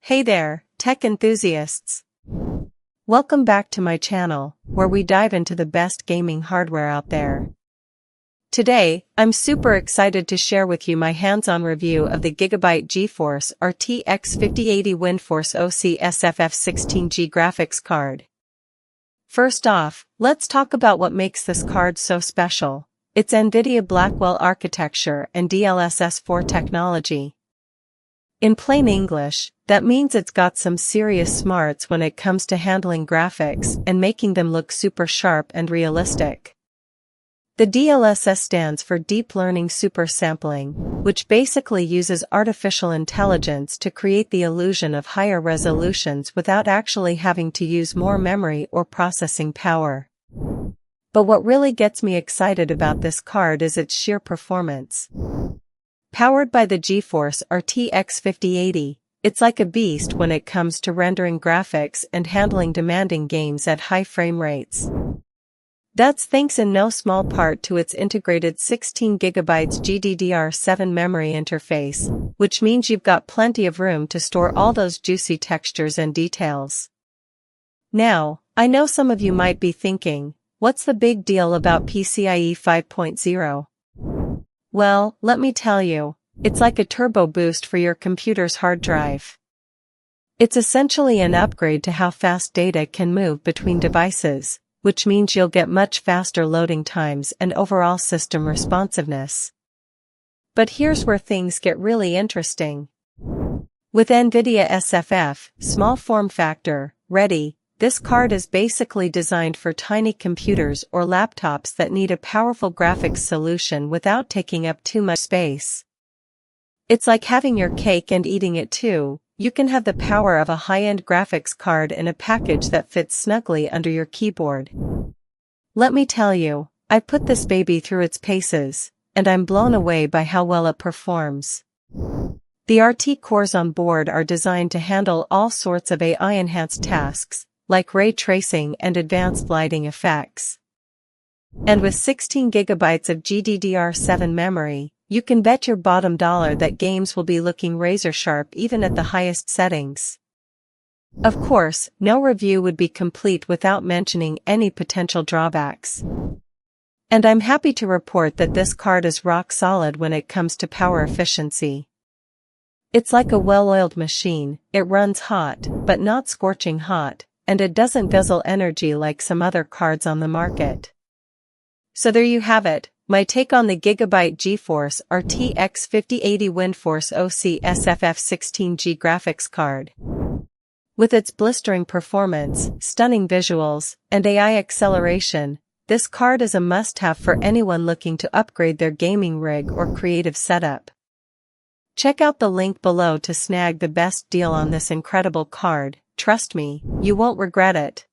Hey there, tech enthusiasts! Welcome back to my channel, where we dive into the best gaming hardware out there. Today, I'm super excited to share with you my hands-on review of the GIGABYTE GeForce RTX 5080 WINDFORCE OC SFF 16G graphics card. First off, let's talk about what makes this card so special. It's NVIDIA Blackwell architecture and DLSS 4 technology. In plain English, that means it's got some serious smarts when it comes to handling graphics and making them look super sharp and realistic. The DLSS stands for Deep Learning Super Sampling, which basically uses artificial intelligence to create the illusion of higher resolutions without actually having to use more memory or processing power. But what really gets me excited about this card is its sheer performance. Powered by the GeForce RTX 5080, it's like a beast when it comes to rendering graphics and handling demanding games at high frame rates. That's thanks in no small part to its integrated 16GB GDDR7 memory interface, which means you've got plenty of room to store all those juicy textures and details. Now, I know some of you might be thinking, what's the big deal about PCIe 5.0? Well, let me tell you, it's like a turbo boost for your computer's hard drive. It's essentially an upgrade to how fast data can move between devices, which means you'll get much faster loading times and overall system responsiveness. But here's where things get really interesting. With NVIDIA SFF, small form factor, ready, this card is basically designed for tiny computers or laptops that need a powerful graphics solution without taking up too much space. It's like having your cake and eating it too. You can have the power of a high-end graphics card in a package that fits snugly under your keyboard. Let me tell you, I put this baby through its paces, and I'm blown away by how well it performs. The RT cores on board are designed to handle all sorts of AI-enhanced tasks, like ray tracing and advanced lighting effects. And with 16GB of GDDR7 memory, you can bet your bottom dollar that games will be looking razor sharp even at the highest settings. Of course, no review would be complete without mentioning any potential drawbacks. And I'm happy to report that this card is rock solid when it comes to power efficiency. It's like a well-oiled machine, it runs hot, but not scorching hot, and it doesn't guzzle energy like some other cards on the market. So there you have it, my take on the GIGABYTE GeForce RTX 5080 WINDFORCE OC SFF 16G graphics card. With its blistering performance, stunning visuals, and AI acceleration, this card is a must-have for anyone looking to upgrade their gaming rig or creative setup. Check out the link below to snag the best deal on this incredible card. Trust me, you won't regret it.